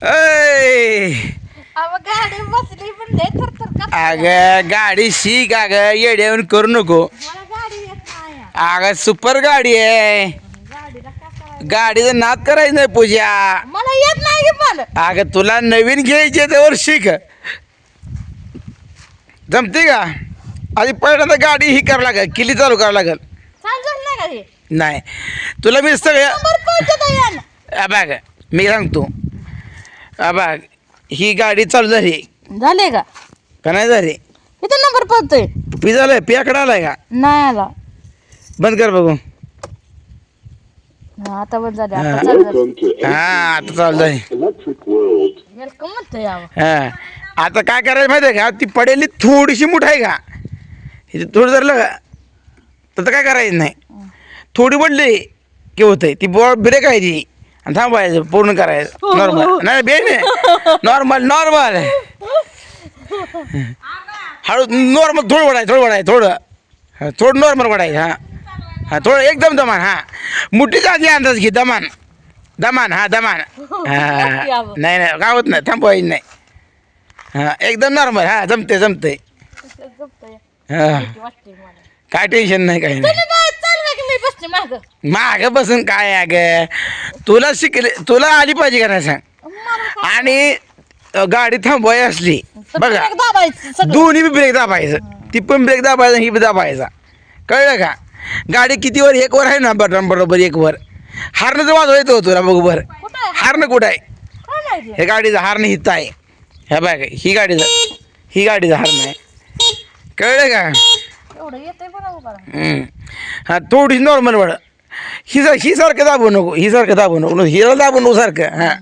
ऐ अहो गाडी बसली पण लय थरथर कापते. अगं गाडी शिक अगं येड्यावरून करू नको. मला गाडी येत नाही. अगं सुपर गाडी आहे. गाडीला काय करायचं? गाडीचं नाद करायचं नाही पूजा. मला येत नाही की पण. अगं तुला नवीन घ्यायची त्यावर शिक. जमते का? आधी पहिल्यांदा गाडी ही करावं लागेल, किल्ली चालू करावं लागेल. समजत नाही का हे? नाही तुला मी सगळ्या नंबर कोणतं यान? बघ मी सांगतो. बघ ही गाडी चालू झाली झाले का? का नाही झाली? इथं नंबर पडतोय. पी झालंय पियाकडे आलाय का? नाही आला. बंद कर बघू. आता बंद झाले. आता चालू झालं. हा आता चालू झाली. वेलकम म्हणतोय यावं. हा आता काय करायचं माहिती आहे का? ती पडेली थोडीशी मुठ आहे का? इथे थोडं धरलं का तर काय करायचं नाही. थोडी पडली की होतंय. ती ब्रेक आहे ती आणि थांबायचं पूर्ण करायचं. नॉर्मल नाही बे नॉर्मल नॉर्मल हळू नॉर्मल थोडं वडायचं थोडं नॉर्मल वडायचं. हां थोडं एकदम दमान. हां मुठीचा आधी अंदाज घे. दमान हां दमान. हां नाही काय होत नाही थांबवायचं नाही. हां एकदम नॉर्मल. हां जमते हां काय टेन्शन नाही काही नाही. मी बसते माग. माग बसून काय अगं तुला आली पाहिजे का नाही सांग. आणि गाडी थांबवायची असली बघा दोन्ही बी ब्रेक दाबायचं. ती पण ब्रेक दाबायचा ही बी दाबायचा. कळलं का? गाडी किती वर एक वर आहे ना बटन बरोबर एक वर. हारनं जर वाजवा येतो तुला बघ बर. हारनं कुठं आहे? हे गाडीचं हारनं हिथं आहे. हे बघ ही गाडीचं हारनं आहे. कळलं का? हा थोडी नॉर्मल वड. ही सारखं दाबू नको. हिला दाबू नको सारखं. हां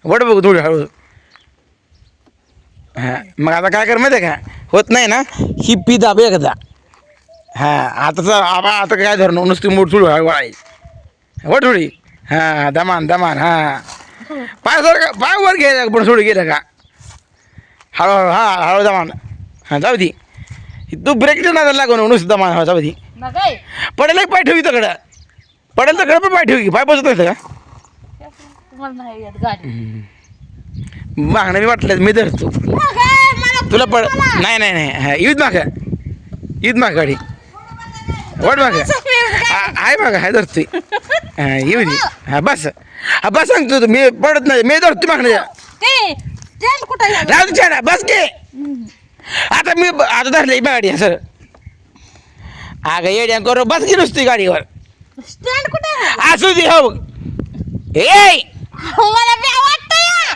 वड बघू थोडी हळू. हां मग आता काय कर माहिती आहे का? होत नाही ना ही पी दाब एकदा. हां आता काय धरणं नुसती मोठ थोडी हळू वळायची. वड थोडी. हां दमान. हां पाय वर घ्यायला पण थोडी गेलं का हळूहळू. हां हळू दमान. हां जाऊ दे. तू ब्रेकच्या नादाला लागू नको नुसतं दमान. हा जाऊ दे. पडेल एक पाय ठेवी तकडं. पडेल तकडं पण पाय ठेवी की पाय बसत नाही का? मागणं मी वाटलं मी धरतो तुला पड. नाही हा ईद माग गाडी वड माग आहे माग हाय धरतोय. हां येऊ दे. हा बस सांगतो तू मी पडत नाही. मी धरतो मागणं राहू बस के. आता धरली गाडी सर. अगं येड्या करू बस की नुसती गाडीवर. स्टँड कुठे? असू दे हो ए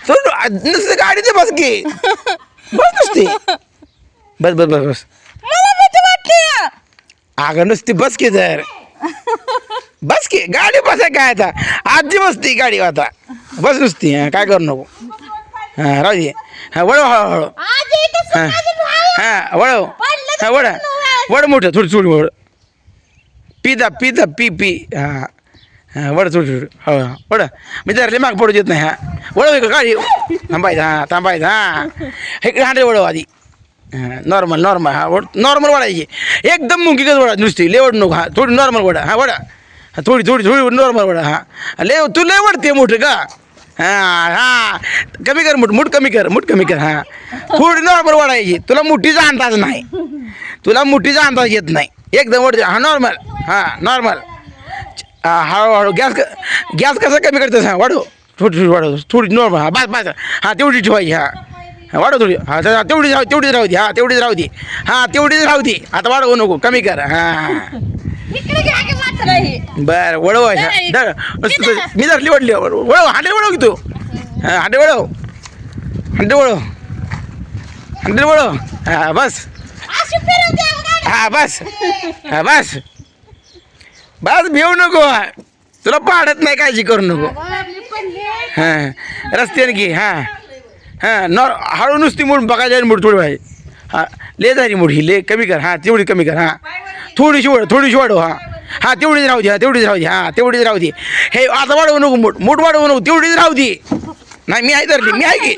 नुसती गाडी ते बस की. बस नुसती बस अगं नुसती बस की जर बस की गाडी बसाय काय आता आजी बसती गाडी आता. बस नुसती. हां काय करू नको. हां राहू दे. हां वळव हळूहळू. हां वळव. हां वड मोठं थोडी वड. पी हां वड थोडी हळू. वड मी धरले माग पडू देत नाही. हां वळव का गाडी थांबायचं. हां इकडे हांडे वळव आधी. हां नॉर्मल. हां नॉर्मल वडायची. एकदम मुंगीकच वडा नुसती लेवड नको. हां थोडी नॉर्मल वडा. हां वडा थोडी नॉर्मल वडा. हां तू लय वडते मोठं का? हां कमी कर मूठ कमी कर. हां थोडी नॉर्मल वडायची. तुला मुठीचा अंदाज नाही. येत नाही. एकदम वडते. हां नॉर्मल. हां नॉर्मल. हळूहळू गॅस कसा कमी करतेस? हां वाढव थोडी नॉर्मल. हां बस हां तेवढी ठेवायची. हां वाढव थोडी. हां तेवढीच राहू दे. हां तेवढीच राहू दे. आता वाढवू नको कमी कर. हां बर वळव. मी धरली वडली. वळव हांडे वळव की तू. हां हांडे वळव. हां बस. बस भिवू नको. तुला पाडत नाही काळजी करू नको. हां रस्त्याने घे. हां हळू नुसती मूठ बघायची मूठ थोडी व्हाय. हां ले झाली मूठ ही ले कमी कर. हां तेवढी कमी कर. हां थोडीशी वाढव. हां तेवढीच राहू दे. हां तेवढीच राहू दे. हे आता वाढवू नको मूठ वाढवू नको. तेवढीच राहू दे. नाही मी आहे धरली. मी आहे की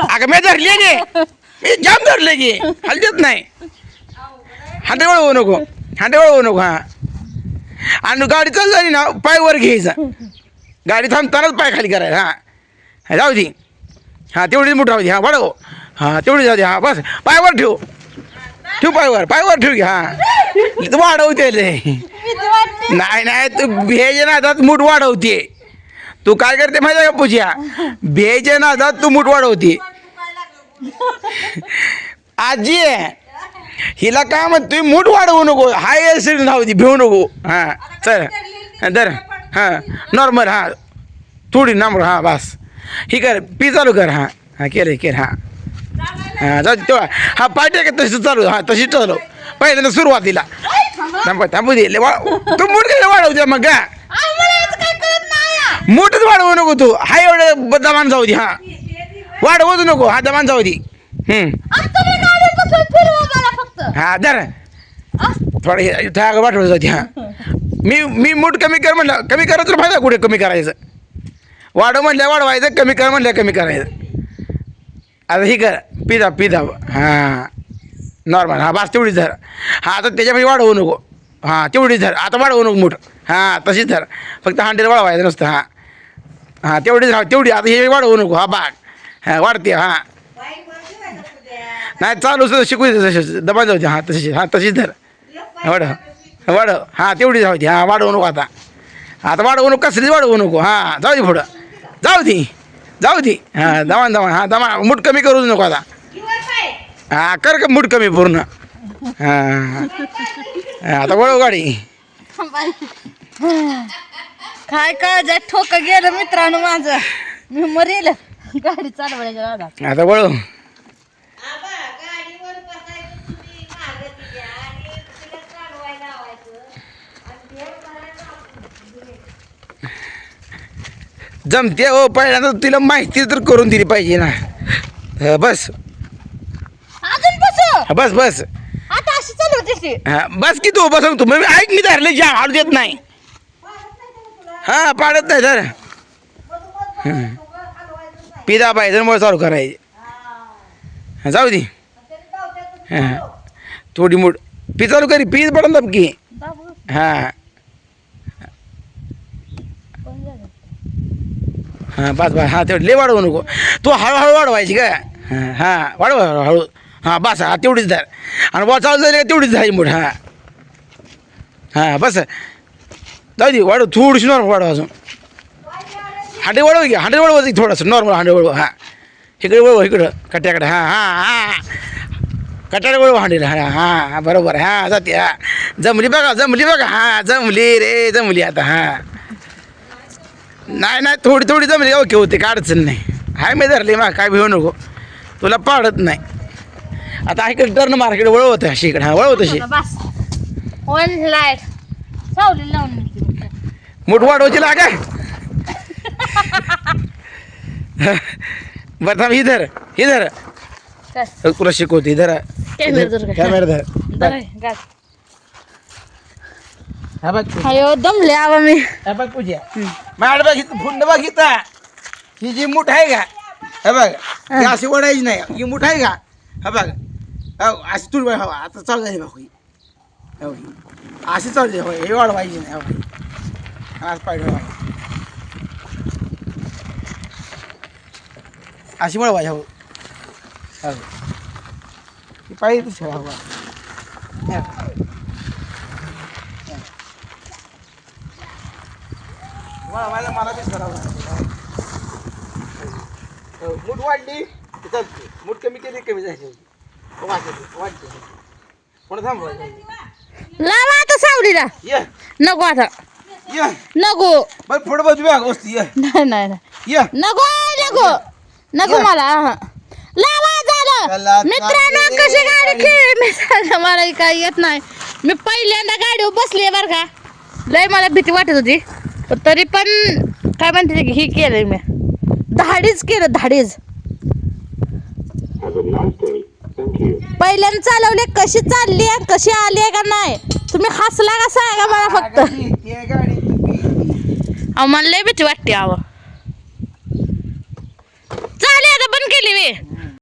अगं मी धरली आहे की. मी जाम धरले की हलत नाही. हांडे वळवू नको. हां आणि गाडी चालू झाली ना पाय वर घ्यायचा. गाडी थांबतानाच पाय खाली करायचा. हां जाऊ दे. हां तेवढीच मूठ राहू दे हां वाढव हां तेवढी जाऊ दे हां बस पायवर ठेव ठेव पायवर ठेव की हां तू वाढवते भीती वाटते. नाही नाही तू भेजे नादात मूठ वाढवते तू काय करते माहिती आहे का पूजा भेजे नादात तू मूठ वाढवते आजी हिला काय म्हणतोय मूठ वाढवू नको हाय एसिड राहू दे भिवू नको हां चल दर हां नॉर्मल हां थोडी नंबर हां बस ही कर पी चालू कर हां हां केलं हां हां जाऊ तेव्हा हा पार्टी का तशी चालू हां तशी चालू पहिल्यांदा सुरुवातीला थांबू दे तू मूठ काय वाढवते मग का आम्हाला याचं काय कळत नाही. मूठच वाढवू नको तू हा एवढं दमान जाऊ दे हां वाढवू नको हा दमान जाऊ दे आता तुम्ही गाडीत बसून फिरवा मला फक्त. हां दर थोडं ठाक वाटवलं जाते हां मी मूठ कमी कर म्हणलं कमी करत तर फायदा कुठे कमी करायचं वाढव म्हणल्या वाढवायचं कमी कर म्हणल्या कमी करायचं आता ही कर पिदा हां नॉर्मल हां बस तेवढीच धर हां आता त्याच्यामध्ये वाढवू नको हां तेवढीच धर आता वाढवू नको मूठ हां तशीच धर फक्त हांडेल वाढवायचं नसतं हां हां तेवढीच राहा तेवढी आता हे वाढवू नको हा बाग हां वाढते हां नाही चालू सुद्धा शिकू दे तशी दबा जाऊ दे हां तशीच धर वाढव हां तेवढीच राहू दे हां वाढवू नको आता वाढवू नको कसलीच वाढवू नको हां जाऊ दे पुढं जाऊ दे हां दमान हां दमा मूठ कमी करूच नको आता हां कर का मूठ कमी पूर्ण हां आता वळव गाडी काय काळजात ठोक गेलं मित्रांनो माझं मी मरेल गाडी चालवायच्या नादात. आता वळव जमते हो पहिल्यांदा तिला माहिती तर करून दिली पाहिजे ना बस अजून बस बस आता अशी चालवते ती. हां बस की तू बस तू मी ऐक मी धरले जाम हाडू देत नाही हां पाडत नाही सर पिदा पाहिजे मग चालू करायचे जाऊ दे हां थोडी मूठ पी चालू करी पीज पडन दबकी बाबू, हां कोण झालं? हां बस हां तेवढी लय वाढवू नको तू हळूहळू वाढवायची का हां वाढव हळू हां बस हां तेवढीच धर आणि वा चालू झाली का तेवढीच धरायची मूठ हां बस जाऊ दे वाढव थोडीशी नॉर्मल वाढव अजून हांडे वळव घ्या हांडे वळव थोडंसं नॉर्मल हांडे वळव हां इकडे वळव इकडं कट्याकडे हां कट्याकडे वळव हांडेला हां बरोबर हां जाते हां जमली बघा हां जमली आता हां नाही थोडी जमली ओके होते काय अडचण नाही हाय मी धरली मग काय भिवू नको तुला पाडत नाही आता इकडे टर्न मार्केट वळवत अशी इकडे हां वळवत अशी बस वन लाईट सावली लावून देते. मूठ वाढवायची लागा बरं थांब ही धर काय? तुला शिकवते धर कॅमेरा धर दर गाड. हा बघ अयो दमले आवा मी. हा बघ पूजा माड बघ इथं फुंड बघ इथं ही जी मूठ आहे का हा बघ ही अशी ओढायची नाही ही मूठ आहे का हा बघ अशी तुळ हवा आता चालू झाली बघ ही अशी चालू झाली हे वाढवायची नाही हवा आज पाय ठेवायची अशी वळवायची हो पाहिजे तशी हवा वळवायला मला बी करावं मूठ वाढली की चालते मूठ कमी केली कमी जायची वाढते कोण थांबवायचं लावा आता सावलीला. ये नको आता ये नको. बरं पुढं बघ तुम्ही वस्ती ये नाही ये नको मला लावा चला, झालं. मित्रांनो चालते. कशी गाडी खेळ मी मला काही येत नाही. मी पहिल्यांदा गाडीवर बसली बरं का लय मला भीती वाटत होती पण तरी पण काय म्हणते की ही केलंय मी धाडीच केलं धाडीच. पहिल्यांदा चालवले कशी चालली आहे कशी आली आहे का नाही तुम्ही हसला का सांगा मला फक्त. ते गाडी अहो मला लय भीती वाटते अहो. चालेल आता बंद केली मी.